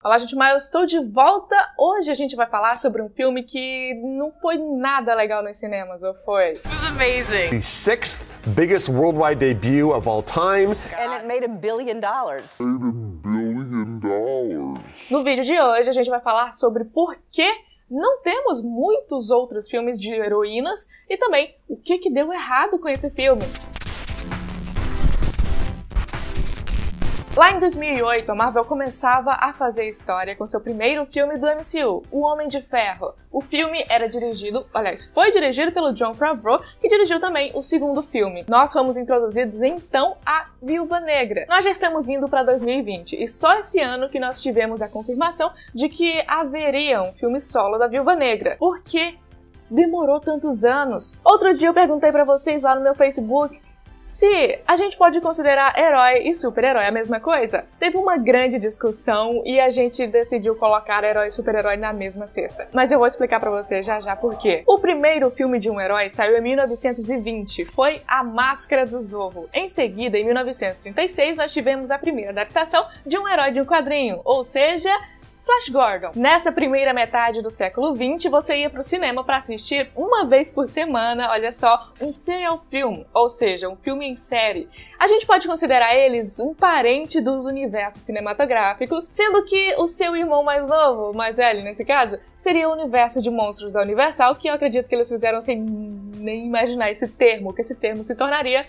Olá, gente, mas eu estou de volta. Hoje a gente vai falar sobre um filme que não foi nada legal nos cinemas, ou foi? It was amazing. The sixth biggest worldwide debut of all time. And it made $1 billion. No vídeo de hoje a gente vai falar sobre por que não temos muitos outros filmes de heroínas e também o que deu errado com esse filme. Lá em 2008, a Marvel começava a fazer história com seu primeiro filme do MCU, O Homem de Ferro. O filme era dirigido, foi dirigido pelo Jon Favreau, que dirigiu também o segundo filme. Nós fomos introduzidos então a Viúva Negra. Nós já estamos indo para 2020 e só esse ano que nós tivemos a confirmação de que haveria um filme solo da Viúva Negra. Por que demorou tantos anos? Outro dia eu perguntei para vocês lá no meu Facebook se a gente pode considerar herói e super-herói a mesma coisa. Teve uma grande discussão e a gente decidiu colocar herói e super-herói na mesma cesta. Mas eu vou explicar pra você já por quê. O primeiro filme de um herói saiu em 1920, foi A Máscara do Zorro. Em seguida, em 1936, nós tivemos a primeira adaptação de um herói de um quadrinho, ou seja, Flash Gordon. Nessa primeira metade do século XX, você ia pro cinema para assistir uma vez por semana, olha só, um serial film, ou seja, um filme em série. A gente pode considerar eles um parente dos universos cinematográficos, sendo que o seu irmão mais novo, mais velho nesse caso, seria o universo de monstros da Universal, que eu acredito que eles fizeram sem nem imaginar esse termo, que esse termo se tornaria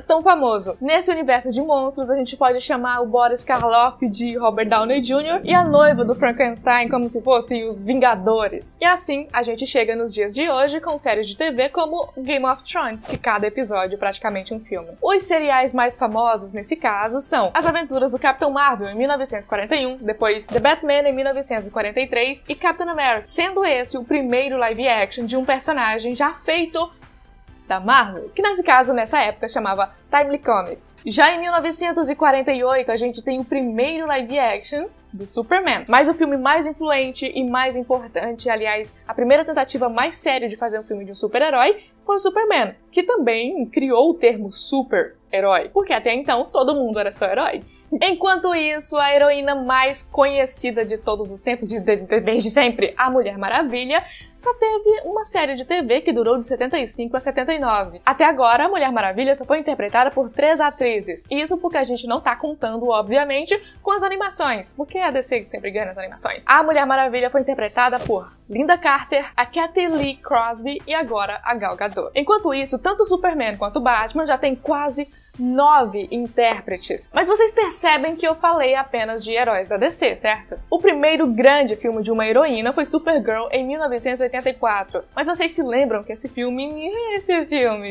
tão famoso. Nesse universo de monstros, a gente pode chamar o Boris Karloff de Robert Downey Jr. e a noiva do Frankenstein como se fossem os Vingadores. E assim, a gente chega nos dias de hoje com séries de TV como Game of Thrones, que cada episódio é praticamente um filme. Os seriais mais famosos nesse caso são As Aventuras do Capitão Marvel em 1941, depois The Batman em 1943 e Captain America, sendo esse o primeiro live action de um personagem já feito da Marvel, que nesse caso, nessa época, chamava Timely Comics. Já em 1948, a gente tem o primeiro live action do Superman. Mas o filme mais influente e mais importante, aliás, a primeira tentativa mais séria de fazer um filme de um super-herói foi o Superman, que também criou o termo super-herói, porque até então todo mundo era só herói. Enquanto isso, a heroína mais conhecida de todos os tempos, desde sempre, a Mulher Maravilha, só teve uma série de TV que durou de 75 a 79. Até agora, a Mulher Maravilha só foi interpretada por 3 atrizes. Isso porque a gente não tá contando, obviamente, com as animações, porque é a DC que sempre ganha nas animações. A Mulher Maravilha foi interpretada por Linda Carter, a Kathy Lee Crosby e agora a Gal Gadot. Enquanto isso, tanto o Superman quanto o Batman já tem quase 9 intérpretes. Mas vocês percebem que eu falei apenas de heróis da DC, certo? O primeiro grande filme de uma heroína foi Supergirl em 1984. Mas vocês se lembram que esse filme,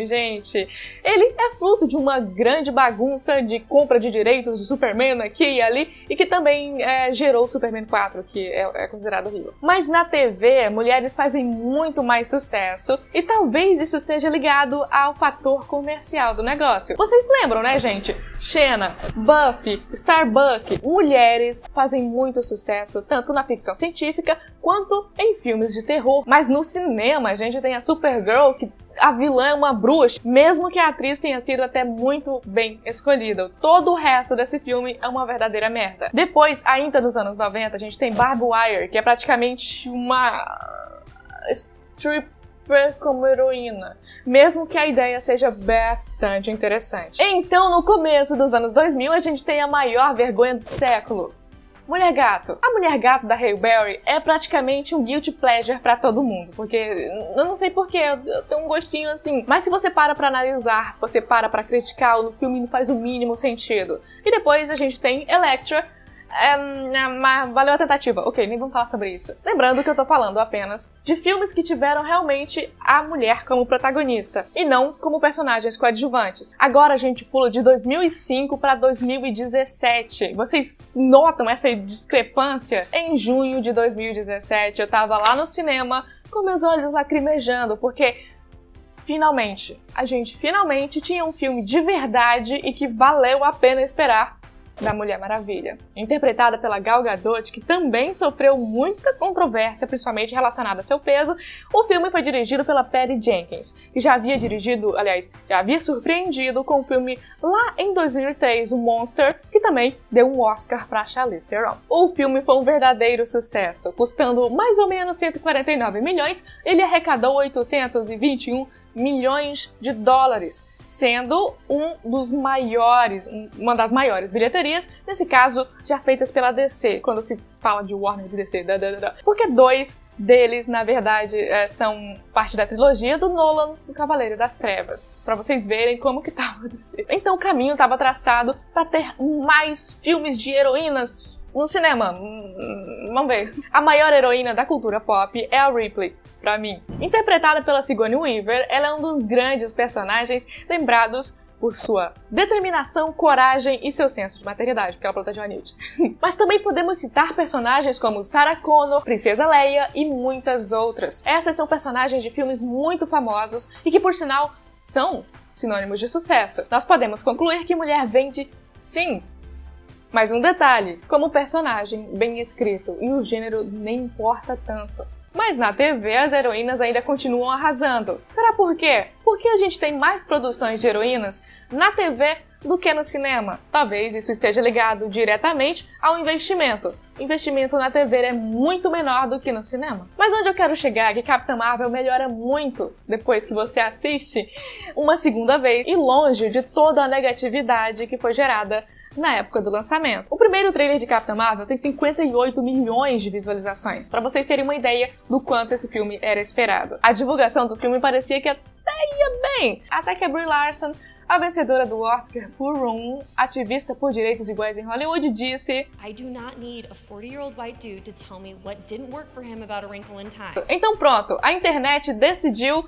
gente, ele é fruto de uma grande bagunça de compra de direitos do Superman aqui e ali, e que também gerou o Superman 4, que é considerado horrível. Mas na TV, mulheres fazem muito mais sucesso, e talvez isso esteja ligado ao fator comercial do negócio. Vocês lembram, né, gente? Xena, Buffy, Starbuck, mulheres fazem muito sucesso tanto na ficção científica quanto em filmes de terror. Mas no cinema a gente tem a Supergirl, que a vilã é uma bruxa, mesmo que a atriz tenha sido até muito bem escolhida. Todo o resto desse filme é uma verdadeira merda. Depois, ainda nos anos 90, a gente tem Barbed Wire, que é praticamente uma stripper como heroína, mesmo que a ideia seja bastante interessante. Então, no começo dos anos 2000, a gente tem a maior vergonha do século, Mulher Gato. A Mulher Gato da Halle Berry é praticamente um guilty pleasure pra todo mundo, porque eu não sei porquê, eu tenho um gostinho assim. Mas se você para pra analisar, você para pra criticar, o filme não faz o mínimo sentido. E depois a gente tem Elektra. Valeu a tentativa. Ok, nem vamos falar sobre isso. Lembrando que eu tô falando apenas de filmes que tiveram realmente a mulher como protagonista e não como personagens coadjuvantes. Agora a gente pula de 2005 para 2017. Vocês notam essa discrepância? Em junho de 2017 eu tava lá no cinema com meus olhos lacrimejando, porque a gente finalmente tinha um filme de verdade e que valeu a pena esperar da Mulher Maravilha. Interpretada pela Gal Gadot, que também sofreu muita controvérsia, principalmente relacionada a seu peso, o filme foi dirigido pela Patty Jenkins, que já havia surpreendido com o filme lá em 2003, o Monster, que também deu um Oscar para Charlize Theron. O filme foi um verdadeiro sucesso, custando mais ou menos 149 milhões, ele arrecadou 821 milhões de dólares, sendo uma das maiores bilheterias, nesse caso, já feitas pela DC, quando se fala de Warner de DC, porque dois deles, na verdade, são parte da trilogia do Nolan, do Cavaleiro das Trevas, pra vocês verem como que tava a DC. Então o caminho estava traçado para ter mais filmes de heroínas no cinema. Vamos ver. A maior heroína da cultura pop é a Ripley, pra mim. Interpretada pela Sigourney Weaver, ela é um dos grandes personagens lembrados por sua determinação, coragem e seu senso de maternidade, porque ela protege a Newt. Mas também podemos citar personagens como Sarah Connor, Princesa Leia e muitas outras. Essas são personagens de filmes muito famosos e que, por sinal, são sinônimos de sucesso. Nós podemos concluir que mulher vende, sim. Mas um detalhe, como personagem bem escrito e o gênero nem importa tanto. Mas na TV as heroínas ainda continuam arrasando. Será por quê? Porque a gente tem mais produções de heroínas na TV do que no cinema. Talvez isso esteja ligado diretamente ao investimento. O investimento na TV é muito menor do que no cinema. Mas onde eu quero chegar é que Capitã Marvel melhora muito depois que você assiste uma segunda vez e longe de toda a negatividade que foi gerada na época do lançamento. O primeiro trailer de Capitã Marvel tem 58 milhões de visualizações, para vocês terem uma ideia do quanto esse filme era esperado. A divulgação do filme parecia que até ia bem, até que a Brie Larson, a vencedora do Oscar por Room, ativista por direitos iguais em Hollywood, disse: I do not need a 40-year-old white dude to tell me what didn't work for him about a wrinkle in time. Então pronto, a internet decidiu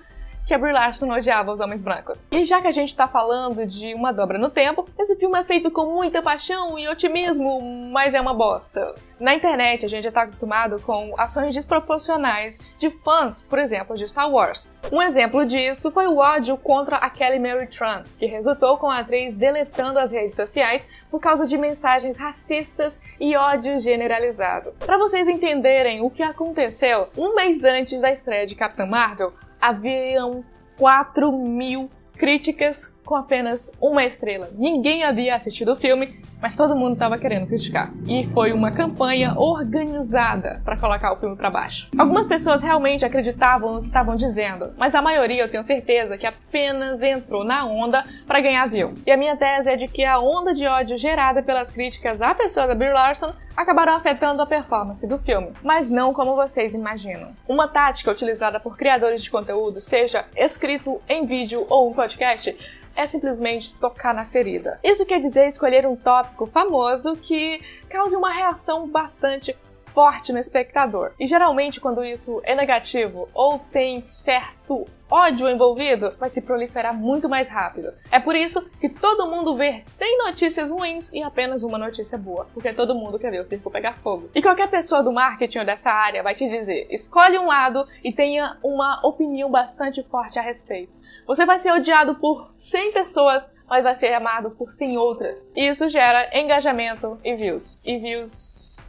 que a Brie Larson odiava os homens brancos. E já que a gente tá falando de uma dobra no tempo, esse filme é feito com muita paixão e otimismo, mas é uma bosta. Na internet a gente já tá acostumado com ações desproporcionais de fãs, por exemplo, de Star Wars. Um exemplo disso foi o ódio contra a Kelly Marie Tran, que resultou com a atriz deletando as redes sociais por causa de mensagens racistas e ódio generalizado. Para vocês entenderem o que aconteceu, um mês antes da estreia de Capitã Marvel, haviam 4.000 críticas com apenas uma estrela. Ninguém havia assistido o filme, mas todo mundo estava querendo criticar. E foi uma campanha organizada para colocar o filme para baixo. Algumas pessoas realmente acreditavam no que estavam dizendo, mas a maioria, eu tenho certeza, que apenas entrou na onda para ganhar view. E a minha tese é de que a onda de ódio gerada pelas críticas à pessoa da Brie Larson acabaram afetando a performance do filme, mas não como vocês imaginam. Uma tática utilizada por criadores de conteúdo, seja escrito em vídeo ou em podcast, é simplesmente tocar na ferida. Isso quer dizer escolher um tópico famoso que cause uma reação bastante forte no espectador. E geralmente quando isso é negativo ou tem certo ódio envolvido, vai se proliferar muito mais rápido. É por isso que todo mundo vê 100 notícias ruins e apenas uma notícia boa, porque todo mundo quer ver o circo pegar fogo. E qualquer pessoa do marketing ou dessa área vai te dizer, escolhe um lado e tenha uma opinião bastante forte a respeito. Você vai ser odiado por 100 pessoas, mas vai ser amado por 100 outras. E isso gera engajamento e views. E views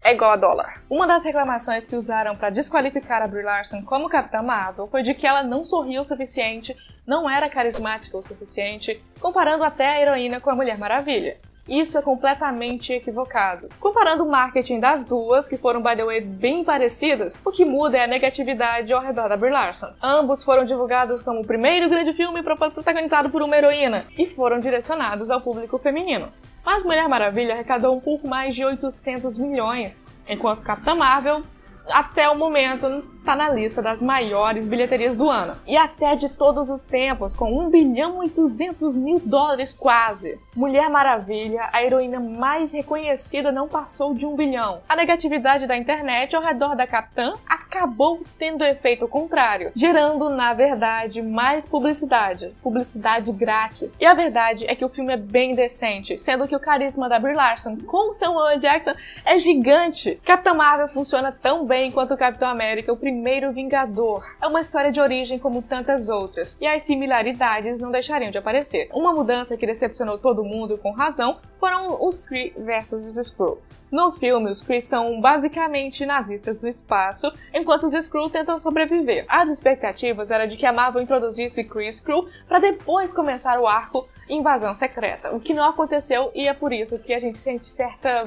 é igual a dólar. Uma das reclamações que usaram para desqualificar a Brie Larson como Capitã Marvel foi de que ela não sorria o suficiente, não era carismática o suficiente, comparando até a heroína com a Mulher Maravilha. Isso é completamente equivocado. Comparando o marketing das duas, que foram, by the way, bem parecidas, o que muda é a negatividade ao redor da Brie Larson. Ambos foram divulgados como o primeiro grande filme protagonizado por uma heroína e foram direcionados ao público feminino. Mas Mulher Maravilha arrecadou um pouco mais de 800 milhões, enquanto Capitã Marvel, até o momento, está na lista das maiores bilheterias do ano. E até de todos os tempos, com 1 bilhão e 200 mil dólares quase. Mulher Maravilha, a heroína mais reconhecida, não passou de 1 bilhão. A negatividade da internet ao redor da Capitã acabou tendo efeito contrário, gerando, na verdade, mais publicidade. Publicidade grátis. E a verdade é que o filme é bem decente, sendo que o carisma da Brie Larson com Samuel L. Jackson é gigante. Capitã Marvel funciona tão bem quanto o Capitão América, o primeiro primeiro Vingador. É uma história de origem como tantas outras, e as similaridades não deixariam de aparecer. Uma mudança que decepcionou todo mundo com razão foram os Kree versus os Skrull. No filme, os Kree são basicamente nazistas do espaço, enquanto os Skrull tentam sobreviver. As expectativas eram de que a Marvel introduzisse Kree e Skrull para depois começar o arco Invasão Secreta, o que não aconteceu e é por isso que a gente sente certa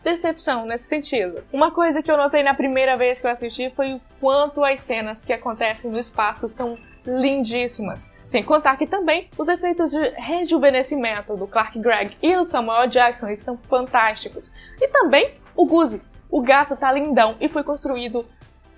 decepção nesse sentido. Uma coisa que eu notei na primeira vez que eu assisti foi o quanto as cenas que acontecem no espaço são lindíssimas. Sem contar que também os efeitos de rejuvenescimento do Clark Gregg e do Samuel Jackson eles são fantásticos. E também o Guzzi. O gato tá lindão e foi construído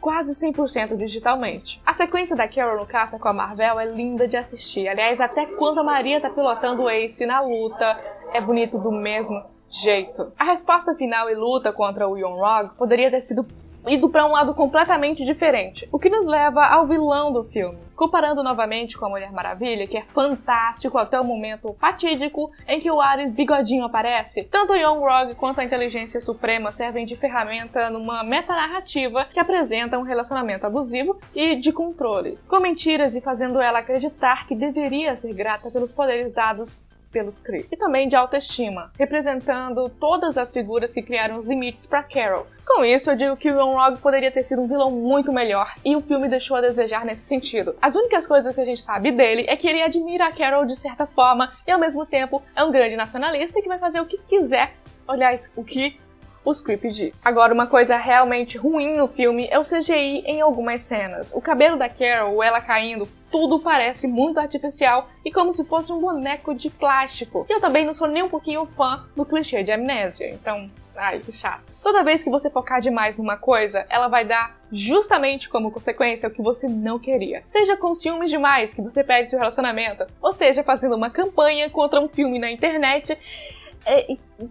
quase 100% digitalmente. A sequência da Carol no caça com a Marvel é linda de assistir. Aliás, até quando a Maria tá pilotando o Ace na luta, é bonito do mesmo jeito. A resposta final e luta contra o Yon-Rogg poderia ter sido ido para um lado completamente diferente, o que nos leva ao vilão do filme. Comparando novamente com a Mulher Maravilha, que é fantástico até o momento fatídico em que o Ares Bigodinho aparece, tanto o Yon-Rogg quanto a Inteligência Suprema servem de ferramenta numa metanarrativa que apresenta um relacionamento abusivo e de controle, com mentiras e fazendo ela acreditar que deveria ser grata pelos poderes dados pelos Kree, e também de autoestima, representando todas as figuras que criaram os limites para Carol. Com isso, eu digo que o Yon-Rogg poderia ter sido um vilão muito melhor, e o filme deixou a desejar nesse sentido. As únicas coisas que a gente sabe dele é que ele admira a Carol de certa forma, e ao mesmo tempo é um grande nacionalista que vai fazer o que quiser, aliás, o que os Kree pedir. Agora, uma coisa realmente ruim no filme é o CGI em algumas cenas. O cabelo da Carol, ela caindo, tudo parece muito artificial e como se fosse um boneco de plástico. E eu também não sou nem um pouquinho fã do clichê de amnésia, então, ai, que chato. Toda vez que você focar demais numa coisa, ela vai dar justamente como consequência o que você não queria. Seja com ciúmes demais que você perde seu relacionamento, ou seja fazendo uma campanha contra um filme na internet.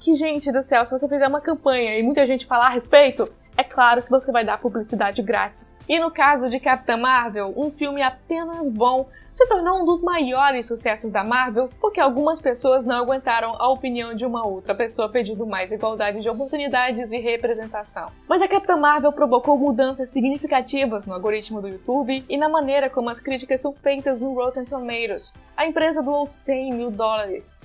Que, gente do céu, se você fizer uma campanha e muita gente falar a respeito, é claro que você vai dar publicidade grátis. E no caso de Capitã Marvel, um filme apenas bom se tornou um dos maiores sucessos da Marvel porque algumas pessoas não aguentaram a opinião de uma outra pessoa pedindo mais igualdade de oportunidades e representação. Mas a Capitã Marvel provocou mudanças significativas no algoritmo do YouTube e na maneira como as críticas são feitas no Rotten Tomatoes. A empresa doou $100 mil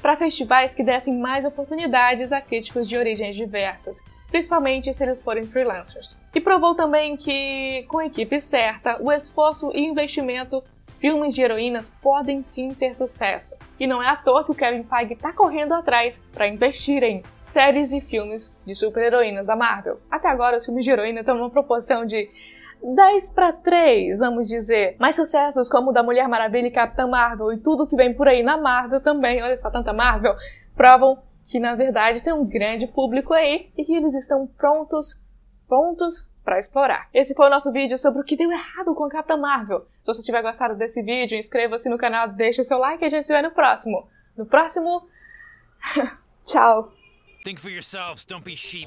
para festivais que dessem mais oportunidades a críticos de origens diversas, principalmente se eles forem freelancers. E provou também que, com a equipe certa, o esforço e investimento, filmes de heroínas podem sim ser sucesso. E não é à toa que o Kevin Feige está correndo atrás para investir em séries e filmes de super-heroínas da Marvel. Até agora, os filmes de heroína estão numa proporção de 10:3, vamos dizer. Mas sucessos como o da Mulher Maravilha e Capitã Marvel e tudo que vem por aí na Marvel também, olha só, tanta Marvel, provam que na verdade tem um grande público aí e que eles estão prontos para explorar. Esse foi o nosso vídeo sobre o que deu errado com a Capitã Marvel. Se você tiver gostado desse vídeo, inscreva-se no canal, deixe seu like e a gente se vê no próximo. Tchau! Think for yourselves, don't be sheep.